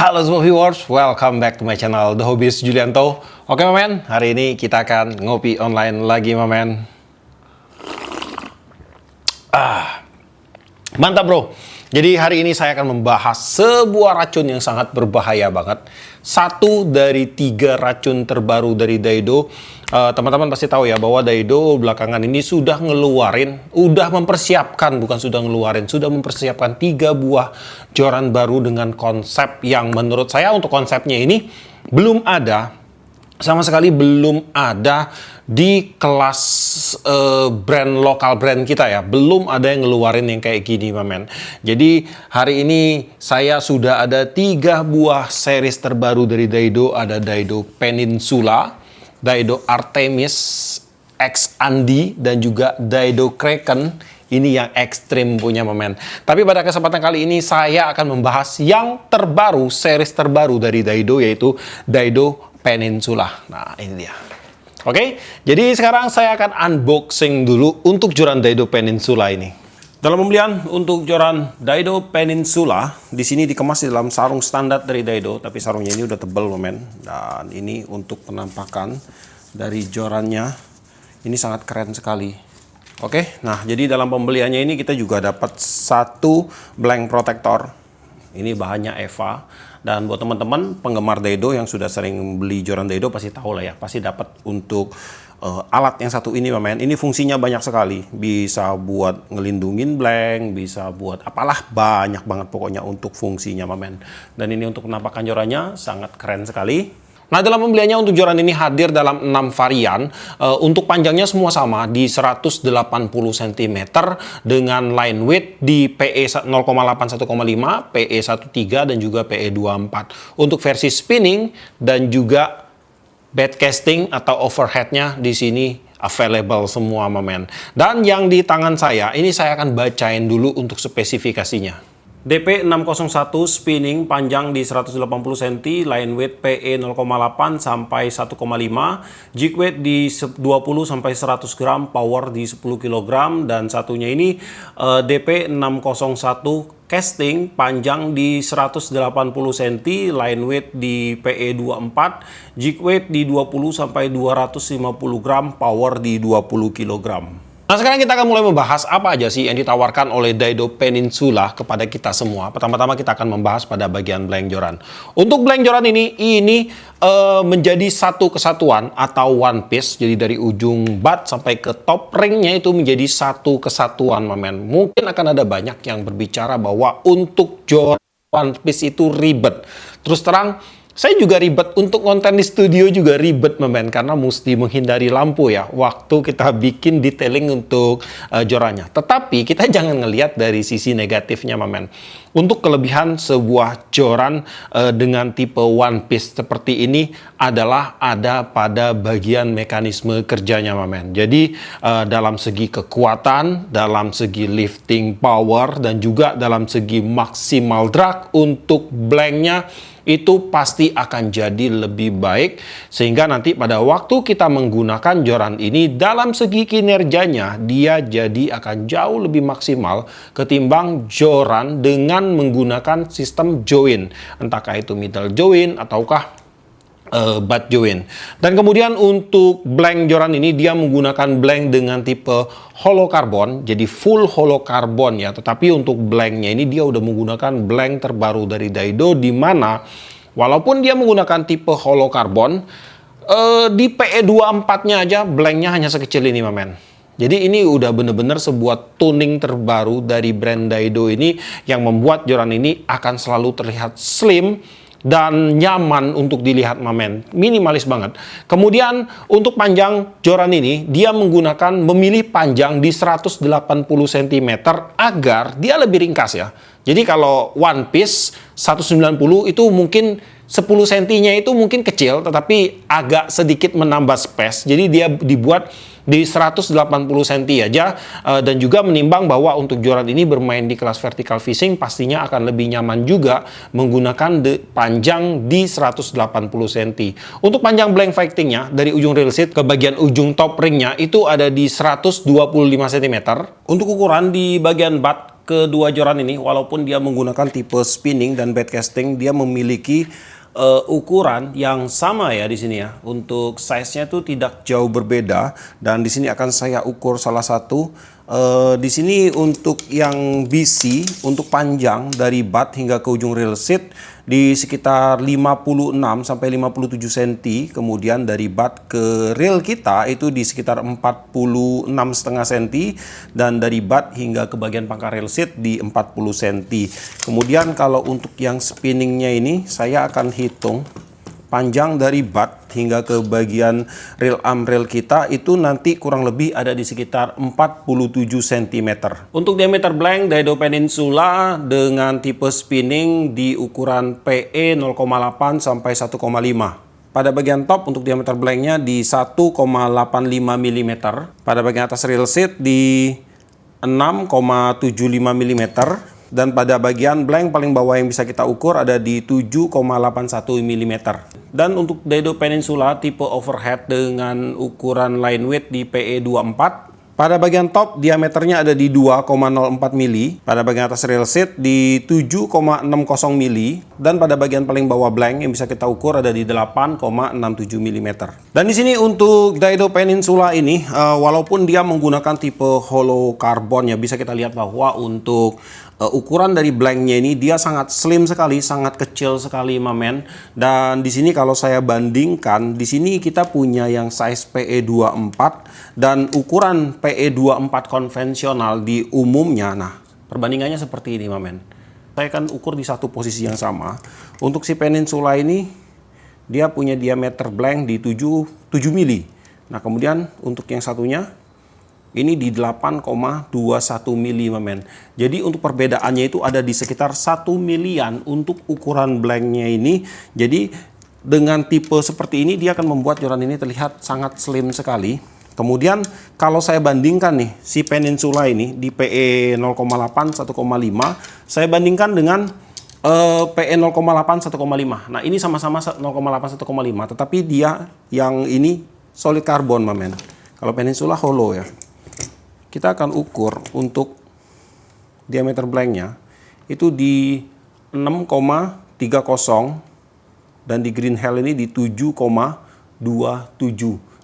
Halo semua viewers, welcome back to my channel The Hobbyist Julianto. Oke men, hari ini kita akan ngopi online lagi men. Mantap bro. Jadi hari ini saya akan membahas sebuah racun yang sangat berbahaya banget. Satu dari 3 racun terbaru dari Daido. Teman-teman pasti tahu ya bahwa Daido belakangan ini sudah mempersiapkan 3 buah joran baru dengan konsep yang menurut saya untuk konsepnya ini belum ada, sama sekali belum ada di kelas brand lokal brand kita ya. Belum ada yang ngeluarin yang kayak gini men. Jadi hari ini saya sudah ada 3 buah series terbaru dari Daido. Ada Daido Peninsula, Daido Artemis X Andi, dan juga Daido Kraken. Ini yang ekstrim punya men. Tapi pada kesempatan kali ini saya akan membahas yang terbaru, series terbaru dari Daido, yaitu Daido Peninsula. Nah ini dia. Oke, jadi sekarang saya akan unboxing dulu untuk joran Daido Peninsula ini. Dalam pembelian untuk joran Daido Peninsula, di sini dikemas di dalam sarung standar dari Daido, tapi sarungnya ini udah tebal men. Dan ini untuk penampakan dari jorannya, ini sangat keren sekali. Oke, nah jadi dalam pembeliannya ini kita juga dapat 1 blank protector. Ini bahannya EVA. Dan buat teman-teman penggemar Daido yang sudah sering beli joran Daido pasti tahu lah ya, pasti dapat untuk alat yang satu ini men. Ini fungsinya banyak sekali. Bisa buat ngelindungin blank, bisa buat apalah, banyak banget pokoknya untuk fungsinya men. Dan ini untuk penampakan jorannya sangat keren sekali. Nah, dalam pembeliannya untuk joran ini hadir dalam 6 varian. Untuk panjangnya semua sama di 180 cm dengan line width di PE 0,8 1,5, PE 1,3 dan juga PE 2,4. Untuk versi spinning dan juga bed casting atau overheadnya di sini available semua men. Dan yang di tangan saya ini saya akan bacain dulu untuk spesifikasinya. DP 601 spinning panjang di 180 cm, line weight PE 0,8 sampai 1,5, jig weight di 20 sampai 100 gram, power di 10 kg, dan satunya ini DP 601 casting panjang di 180 cm, line weight di PE 24, jig weight di 20 sampai 250 gram, power di 20 kg. Nah sekarang kita akan mulai membahas apa aja sih yang ditawarkan oleh Daido Peninsula kepada kita semua. Pertama-tama kita akan membahas pada bagian blank joran. Untuk blank joran ini menjadi satu kesatuan atau one piece. Jadi dari ujung bat sampai ke top ringnya itu menjadi satu kesatuan men. Mungkin akan ada banyak yang berbicara bahwa untuk joran one piece itu ribet. Terus terang, saya juga ribet untuk konten di studio, juga ribet men, karena mesti menghindari lampu ya waktu kita bikin detailing untuk jorannya. Tetapi kita jangan ngelihat dari sisi negatifnya men. Untuk kelebihan sebuah joran dengan tipe one piece seperti ini adalah ada pada bagian mekanisme kerjanya men. Jadi dalam segi kekuatan, dalam segi lifting power, dan juga dalam segi maksimal drag untuk blanknya itu pasti akan jadi lebih baik, sehingga nanti pada waktu kita menggunakan joran ini dalam segi kinerjanya dia jadi akan jauh lebih maksimal ketimbang joran dengan menggunakan sistem join, entahkah itu middle join ataukah butt join. Dan kemudian untuk blank joran ini dia menggunakan blank dengan tipe hollow carbon, jadi full hollow carbon ya. Tetapi untuk blanknya ini dia udah menggunakan blank terbaru dari Daido, di mana walaupun dia menggunakan tipe hollow carbon, di PE 24-nya aja blanknya hanya sekecil ini men. Jadi ini udah bener-bener sebuah tuning terbaru dari brand Daido ini yang membuat joran ini akan selalu terlihat slim dan nyaman untuk dilihat men, minimalis banget. Kemudian untuk panjang joran ini dia memilih panjang di 180 cm agar dia lebih ringkas ya. Jadi kalau one piece 190 itu mungkin 10 cm-nya itu mungkin kecil, tetapi agak sedikit menambah space. Jadi dia dibuat di 180 cm aja, dan juga menimbang bahwa untuk joran ini bermain di kelas vertical fishing pastinya akan lebih nyaman juga menggunakan panjang di 180 cm. Untuk panjang blank fightingnya dari ujung reel seat ke bagian ujung top ringnya itu ada di 125 cm. Untuk ukuran di bagian butt kedua joran ini, walaupun dia menggunakan tipe spinning dan bed casting, dia memiliki ukuran yang sama ya di sini ya. Untuk size-nya itu tidak jauh berbeda, dan di sini akan saya ukur salah satu. Di sini untuk yang BC, untuk panjang dari butt hingga ke ujung rail seat di sekitar 56 sampai 57 cm. Kemudian dari butt ke rail kita itu di sekitar 46,5 cm, dan dari butt hingga ke bagian pangkal rail seat di 40 cm. Kemudian kalau untuk yang spinningnya ini saya akan hitung panjang dari butt hingga ke bagian rail arm rail kita itu nanti kurang lebih ada di sekitar 47 cm. Untuk diameter blank Daido Peninsula dengan tipe spinning di ukuran PE 0,8 sampai 1,5. Pada bagian top untuk diameter blanknya di 1,85 mm. Pada bagian atas rail seat di 6,75 mm. Dan pada bagian blank paling bawah yang bisa kita ukur ada di 7,81 mm. Dan untuk Daido Peninsula tipe overhead dengan ukuran line width di PE24. Pada bagian top diameternya ada di 2,04 mm. Pada bagian atas rail seat di 7,60 mm. Dan pada bagian paling bawah blank yang bisa kita ukur ada di 8,67 mm. Dan di sini untuk Daido Peninsula ini walaupun dia menggunakan tipe hollow carbon ya, bisa kita lihat bahwa untuk ukuran dari blanknya ini dia sangat slim sekali, sangat kecil sekali mamen. Dan di sini kalau saya bandingkan, di sini kita punya yang size PE24 dan ukuran PE24 konvensional di umumnya. Nah, perbandingannya seperti ini mamen. Saya akan ukur di satu posisi yang sama. Untuk si Peninsula ini dia punya diameter blank di 7 mili. Nah, kemudian untuk yang satunya ini di 8,21 mili mamen. Jadi untuk perbedaannya itu ada di sekitar 1 milian untuk ukuran blanknya ini. Jadi dengan tipe seperti ini dia akan membuat joran ini terlihat sangat slim sekali. Kemudian kalau saya bandingkan nih si Peninsula ini di PE 0,8 1,5, saya bandingkan dengan PE 0,8 1,5. Nah, ini sama-sama 0,8 1,5, tetapi dia yang ini solid carbon mamen. Kalau Peninsula hollow ya. Kita akan ukur untuk diameter blanknya itu di 6,30 dan di green hell ini di 7,27.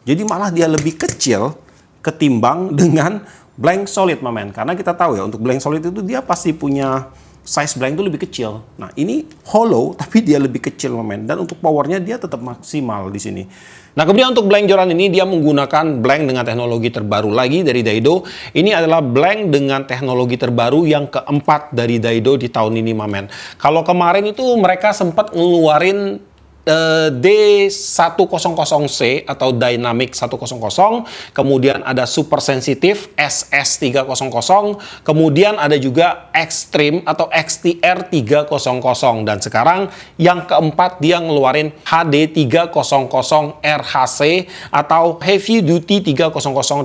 Jadi malah dia lebih kecil ketimbang dengan blank solid mamen. Karena kita tahu ya untuk blank solid itu dia pasti punya size blank itu lebih kecil. Nah, ini hollow tapi dia lebih kecil mamen, dan untuk powernya dia tetap maksimal di sini. Nah, kemudian untuk blank joran ini dia menggunakan blank dengan teknologi terbaru lagi dari Daido. Ini adalah blank dengan teknologi terbaru yang keempat dari Daido di tahun ini mamen. Kalau kemarin itu mereka sempat ngeluarin D100C atau Dynamic 100, kemudian ada Super Sensitive SS300, kemudian ada juga Extreme atau XTR 300, dan sekarang yang keempat dia ngeluarin HD300 RHC atau Heavy Duty 300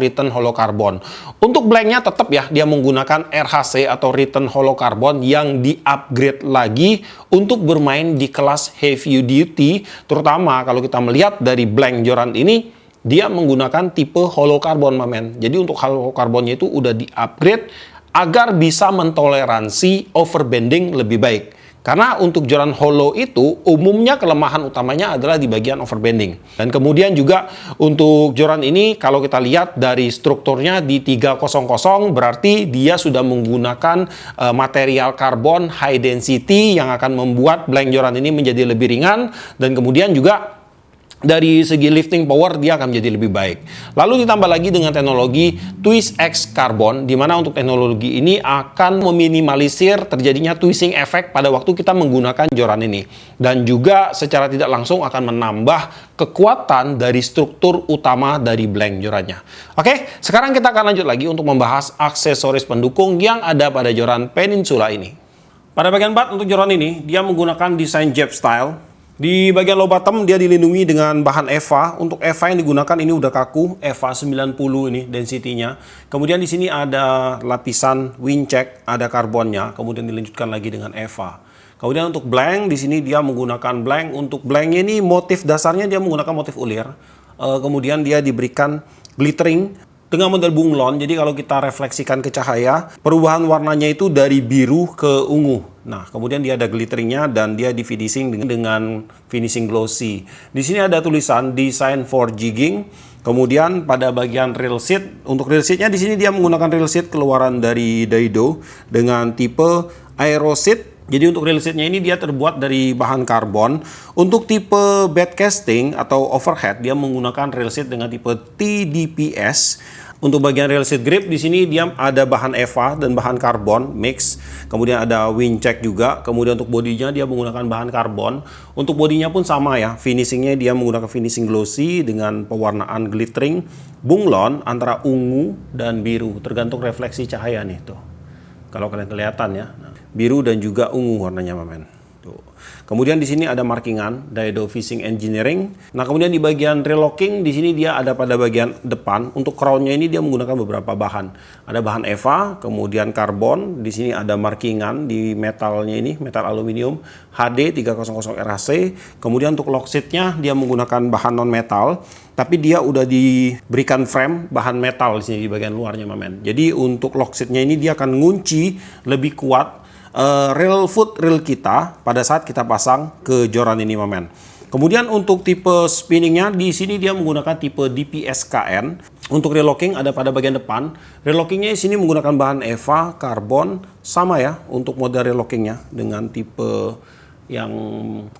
Return Hollow Carbon. Untuk blanknya tetap ya dia menggunakan RHC atau Return Hollow Carbon yang di-upgrade lagi untuk bermain di kelas Heavy Duty. Terutama kalau kita melihat dari blank joran ini dia menggunakan tipe hollow carbon mamen. Jadi untuk hollow carbonnya itu udah di-upgrade agar bisa mentoleransi overbending lebih baik. Karena untuk joran hollow itu umumnya kelemahan utamanya adalah di bagian overbending. Dan kemudian juga untuk joran ini kalau kita lihat dari strukturnya di 300 berarti dia sudah menggunakan material karbon high density yang akan membuat blank joran ini menjadi lebih ringan, dan kemudian juga dari segi lifting power dia akan menjadi lebih baik. Lalu ditambah lagi dengan teknologi Twist X Carbon, di mana untuk teknologi ini akan meminimalisir terjadinya twisting effect pada waktu kita menggunakan joran ini, dan juga secara tidak langsung akan menambah kekuatan dari struktur utama dari blank jorannya. Oke, sekarang kita akan lanjut lagi untuk membahas aksesoris pendukung yang ada pada joran Peninsula ini. Pada bagian butt untuk joran ini dia menggunakan desain Jap style. Di bagian low bottom dia dilindungi dengan bahan EVA. Untuk EVA yang digunakan ini udah kaku, EVA 90 ini density-nya. Kemudian di sini ada lapisan windcheck, ada karbonnya, kemudian dilanjutkan lagi dengan EVA. Kemudian untuk blank di sini dia menggunakan blank. Untuk blanknya ini motif dasarnya dia menggunakan motif ulir. Kemudian dia diberikan glittering dengan model bunglon. Jadi kalau kita refleksikan ke cahaya, perubahan warnanya itu dari biru ke ungu. Nah, kemudian dia ada glitteringnya dan dia di finishing dengan finishing glossy. Di sini ada tulisan design for jigging. Kemudian pada bagian reel seat, untuk reel seatnya di sini dia menggunakan reel seat keluaran dari Daido dengan tipe Aero Seat. Jadi untuk reel seatnya ini dia terbuat dari bahan karbon. Untuk tipe bed casting atau overhead dia menggunakan reel seat dengan tipe TDPS. Untuk bagian reel seat grip di sini dia ada bahan EVA dan bahan karbon mix. Kemudian ada wind check juga. Kemudian untuk bodinya dia menggunakan bahan karbon. Untuk bodinya pun sama ya. Finishingnya dia menggunakan finishing glossy dengan pewarnaan glittering bunglon antara ungu dan biru tergantung refleksi cahaya nih tuh. Kalau kalian kelihatan ya. Biru dan juga ungu warnanya, men. Tuh. Kemudian di sini ada markingan Daido Fishing Engineering. Nah, kemudian di bagian reel locking di sini dia ada pada bagian depan. Untuk crownnya ini dia menggunakan beberapa bahan. Ada bahan EVA, kemudian karbon. Di sini ada markingan di metalnya ini, metal aluminium HD 300 RAC. Kemudian untuk lock seatnya dia menggunakan bahan non metal. Tapi dia udah diberikan frame bahan metal di sini di bagian luarnya, men. Jadi untuk lock seatnya ini dia akan ngunci lebih kuat reel foot reel kita pada saat kita pasang ke joran ini, men. Kemudian untuk tipe spinningnya di sini dia menggunakan tipe DPS-KN. Untuk reel locking ada pada bagian depan. Reel lockingnya di sini menggunakan bahan EVA, karbon, sama ya untuk model reel lockingnya dengan tipe yang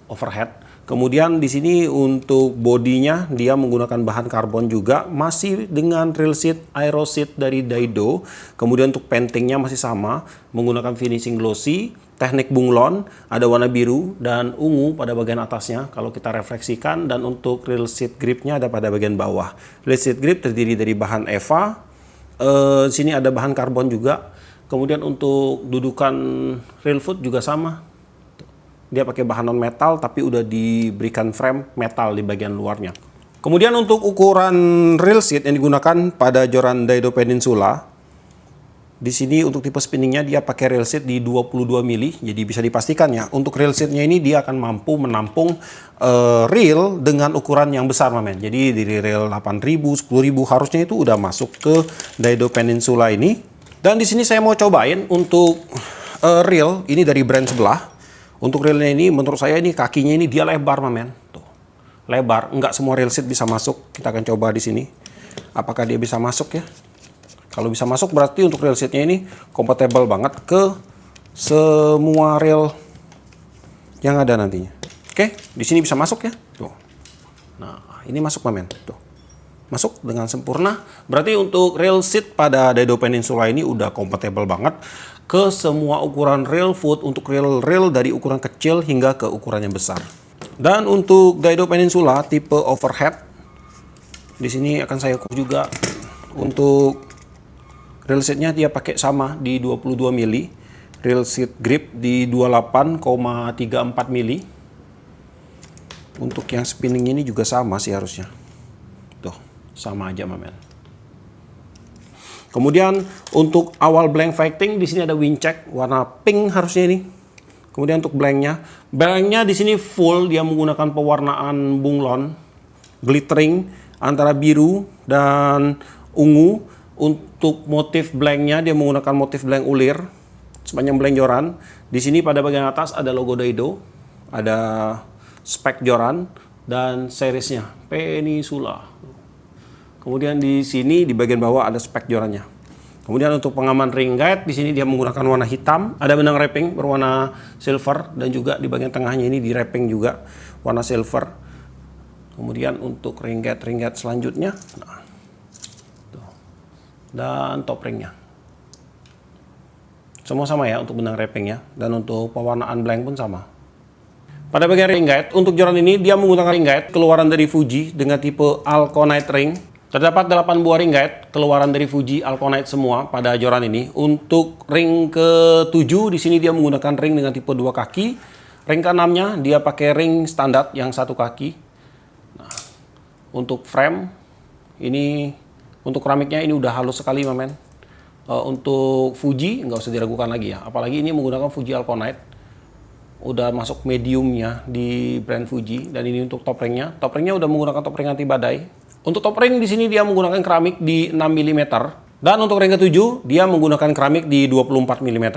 overhead. Kemudian di sini untuk bodinya dia menggunakan bahan karbon juga, masih dengan reel seat Aero Seat dari Daido. Kemudian untuk paintingnya masih sama, menggunakan finishing glossy, teknik bunglon, ada warna biru dan ungu pada bagian atasnya kalau kita refleksikan. Dan untuk reel seat gripnya ada pada bagian bawah. Reel seat grip terdiri dari bahan EVA, sini ada bahan karbon juga. Kemudian untuk dudukan reel foot juga sama. Dia pakai bahan non metal tapi udah diberikan frame metal di bagian luarnya. Kemudian untuk ukuran reel seat yang digunakan pada joran Daido Peninsula, di sini untuk tipe spinningnya dia pakai reel seat di 22 mili. Jadi bisa dipastikan ya untuk reel seatnya ini dia akan mampu menampung reel dengan ukuran yang besar, men. Jadi dari reel 8.000, 10.000 harusnya itu udah masuk ke Daido Peninsula ini. Dan di sini saya mau cobain untuk reel ini dari brand sebelah. Untuk reelnya ini menurut saya ini kakinya ini dia lebar, men. Tuh. Lebar, enggak semua reel seat bisa masuk. Kita akan coba di sini. Apakah dia bisa masuk ya? Kalau bisa masuk berarti untuk reel seatnya ini compatible banget ke semua reel yang ada nantinya. Oke, di sini bisa masuk ya. Tuh. Nah, ini masuk, men. Tuh. Masuk dengan sempurna. Berarti untuk reel seat pada Daido Peninsula ini udah compatible banget ke semua ukuran reel foot, untuk reel dari ukuran kecil hingga ke ukuran yang besar. Dan untuk Daido Peninsula tipe overhead, di sini akan saya ukur juga. Untuk reel seatnya dia pakai sama di 22 mili, reel seat grip di 28,34 mili. Untuk yang spinning ini juga sama sih harusnya. Tuh, sama aja, men. Kemudian untuk awal blank fighting di sini ada wind check warna pink harusnya ini. Kemudian untuk blanknya di sini full dia menggunakan pewarnaan bunglon, glittering antara biru dan ungu. Untuk motif blanknya dia menggunakan motif blank ulir sepanjang blank joran. Di sini pada bagian atas ada logo Daido, ada spek joran dan seriesnya Peninsula. Kemudian di sini di bagian bawah ada spek jorannya. Kemudian untuk pengaman ring guide di sini dia menggunakan warna hitam, ada benang wrapping berwarna silver dan juga di bagian tengahnya ini di wrapping juga warna silver. Kemudian untuk ring guide selanjutnya, nah, tuh. Dan top ringnya. Semua sama ya untuk benang wrappingnya dan untuk pewarnaan blank pun sama. Pada bagian ring guide, untuk joran ini dia menggunakan ring guide keluaran dari Fuji dengan tipe Alconite ring. Terdapat 8 buah ring guide keluaran dari Fuji Alconite semua pada joran ini. Untuk ring ke-7 di sini dia menggunakan ring dengan tipe 2 kaki. Ring ke-6-nya dia pakai ring standar yang 1 kaki. Nah, untuk frame ini untuk keramiknya ini udah halus sekali, men. Untuk Fuji nggak usah diragukan lagi ya. Apalagi ini menggunakan Fuji Alconite. udah masuk mediumnya di brand Fuji. Dan ini untuk top ringnya. Top ringnya udah menggunakan top ring anti badai. Untuk top ring di sini dia menggunakan keramik di 6 mm. Dan untuk ring ke-7 dia menggunakan keramik di 24 mm.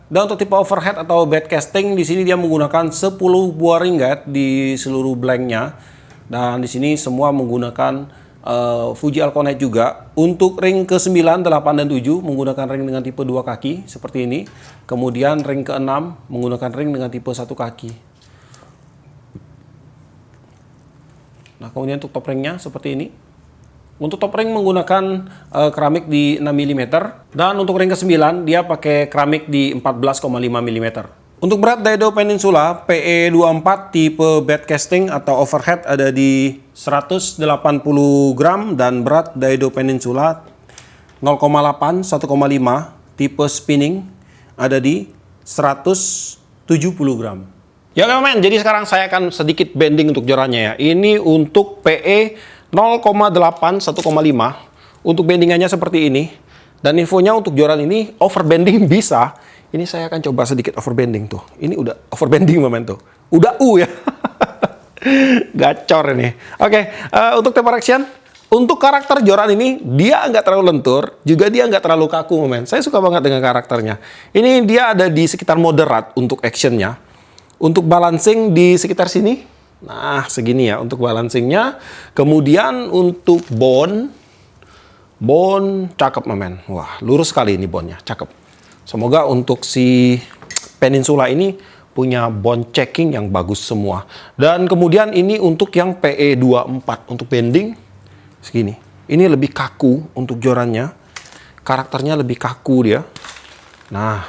Dan untuk tipe overhead atau bed casting di sini dia menggunakan 10 buah ring guide di seluruh blanknya. Dan di sini semua menggunakan Fuji Alconite juga. Untuk ring ke-9, 8 dan 7 menggunakan ring dengan tipe 2 kaki seperti ini. Kemudian ring ke-6 menggunakan ring dengan tipe 1 kaki. Nah, kemudian untuk top ringnya seperti ini. Untuk top ring menggunakan keramik di 6 mm. Dan untuk ring ke-9 dia pakai keramik di 14,5 mm. Untuk berat Daido Peninsula PE24 tipe bed casting atau overhead ada di 180 gram. Dan berat Daido Peninsula 0,8 1,5 tipe spinning ada di 170 gram. Ya men, jadi sekarang saya akan sedikit bending untuk jorannya ya. Ini untuk PE 0,8 1,5. Untuk bendingannya seperti ini. Dan infonya untuk joran ini overbending bisa. Ini saya akan coba sedikit overbending tuh. Ini udah overbending momen tuh. Udah ya. Gacor ini. Oke, untuk temper action. Untuk karakter joran ini dia nggak terlalu lentur. Juga dia nggak terlalu kaku momen. Saya suka banget dengan karakternya. Ini dia ada di sekitar moderat untuk actionnya. Untuk balancing di sekitar sini. Nah, segini ya untuk balancingnya. Kemudian untuk bone cakep men. Wah, lurus sekali ini bone-nya, cakep. Semoga untuk si Peninsula ini punya bone checking yang bagus semua. Dan kemudian ini untuk yang PE24 untuk bending segini. Ini lebih kaku untuk jorannya. Karakternya lebih kaku dia. Nah,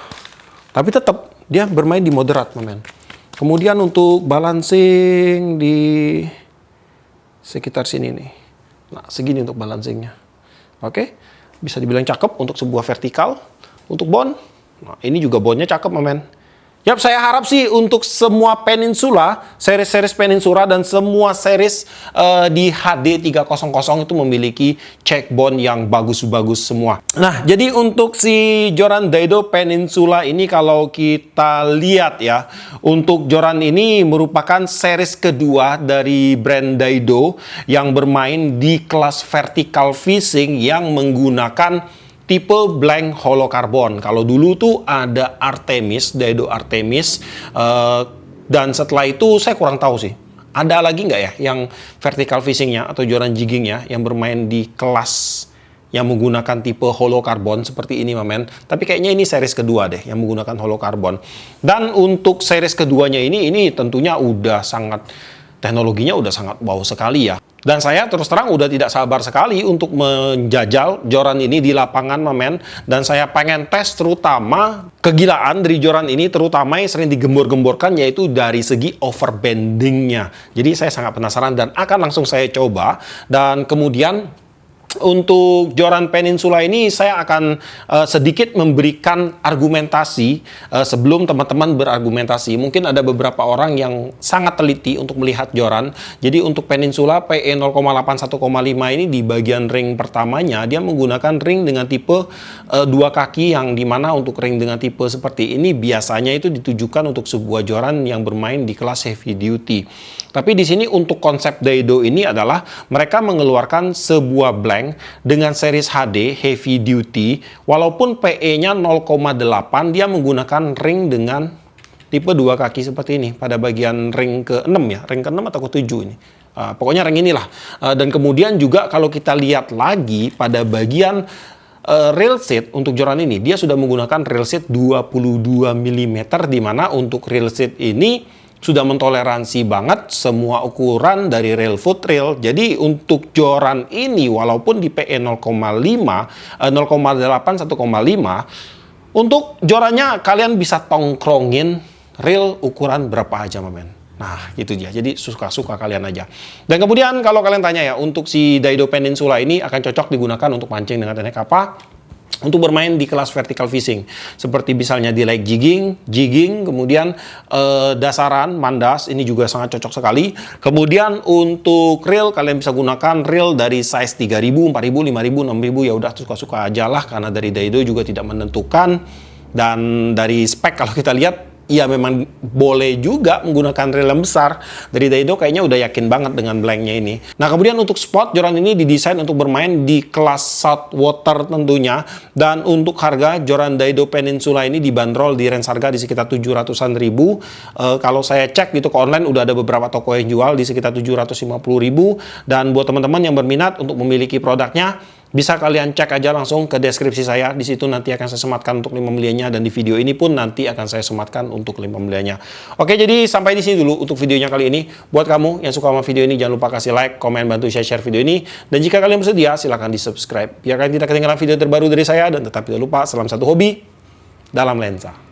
tapi tetap dia bermain di moderat men. Kemudian untuk balancing di sekitar sini nih. Nah, segini untuk balancingnya. Oke, bisa dibilang cakep untuk sebuah vertikal. Untuk bone, nah ini juga bone-nya cakep, men. Yap, saya harap sih untuk semua Peninsula, series-series Peninsula dan semua series di HD 300 itu memiliki check bone yang bagus-bagus semua. Nah, jadi untuk si joran Daido Peninsula ini kalau kita lihat ya, untuk joran ini merupakan series kedua dari brand Daido yang bermain di kelas vertical fishing yang menggunakan tipe blank hollow carbon. Kalau dulu tuh ada Artemis, Daido Artemis, dan setelah itu saya kurang tahu sih. Ada lagi nggak ya yang vertical fishingnya atau joran jiggingnya yang bermain di kelas yang menggunakan tipe hollow carbon seperti ini, men. Tapi kayaknya ini series kedua deh yang menggunakan hollow carbon. Dan untuk series keduanya ini tentunya udah sangat, teknologinya udah sangat wow sekali ya. Dan saya terus terang udah tidak sabar sekali untuk menjajal joran ini di lapangan, men. Dan saya pengen tes terutama kegilaan dari joran ini, terutama yang sering digembor-gemborkan yaitu dari segi overbendingnya. Jadi saya sangat penasaran dan akan langsung saya coba. Dan kemudian untuk joran Peninsula ini saya akan sedikit memberikan argumentasi sebelum teman-teman berargumentasi. Mungkin ada beberapa orang yang sangat teliti untuk melihat joran. Jadi untuk Peninsula PE 0,8 1,5 ini di bagian ring pertamanya dia menggunakan ring dengan tipe 2 kaki, yang dimana untuk ring dengan tipe seperti ini biasanya itu ditujukan untuk sebuah joran yang bermain di kelas heavy duty. Tapi di sini untuk konsep Daido ini adalah mereka mengeluarkan sebuah blank dengan series HD heavy duty, walaupun PE-nya 0,8 dia menggunakan ring dengan tipe 2 kaki seperti ini pada bagian ring ke-6 ya, ring ke-6 atau ke-7 ini. Pokoknya ring inilah. Dan kemudian juga kalau kita lihat lagi pada bagian rail seat untuk joran ini, dia sudah menggunakan rail seat 22 mm, di mana untuk rail seat ini sudah mentoleransi banget semua ukuran dari rail foot rail. Jadi untuk joran ini walaupun di PE 0,8 1,5, untuk jorannya kalian bisa tongkrongin rail ukuran berapa aja, men. Nah, gitu aja. Jadi suka-suka kalian aja. Dan kemudian kalau kalian tanya ya, untuk si Daido Peninsula ini akan cocok digunakan untuk pancing dengan teknik apa? Untuk bermain di kelas vertical fishing, seperti misalnya di lake jigging, kemudian dasaran, mandas, ini juga sangat cocok sekali. Kemudian untuk reel, kalian bisa gunakan reel dari size 3000, 4000, 5000, 6000, ya udah suka-suka aja lah, karena dari Daido juga tidak menentukan. Dan dari spek kalau kita lihat, ya memang boleh juga menggunakan reel yang besar. Dari Daido kayaknya udah yakin banget dengan blanknya ini. Nah, kemudian untuk spot, joran ini didesain untuk bermain di kelas saltwater tentunya. Dan untuk harga, joran Daido Peninsula ini dibanderol di range harga di sekitar 700-an ribu. Kalau saya cek gitu ke online, udah ada beberapa toko yang jual di sekitar 750 ribu. Dan buat teman-teman yang berminat untuk memiliki produknya, bisa kalian cek aja langsung ke deskripsi saya. Di situ nanti akan saya sematkan untuk link pembeliannya, dan di video ini pun nanti akan saya sematkan untuk link pembeliannya. Oke, jadi sampai di sini dulu untuk videonya kali ini. Buat kamu yang suka sama video ini, jangan lupa kasih like, komen, bantu share video ini. Dan jika kalian bersedia, silahkan di-subscribe biar kalian tidak ketinggalan video terbaru dari saya. Dan tetap tidak lupa, salam satu hobi dalam lensa.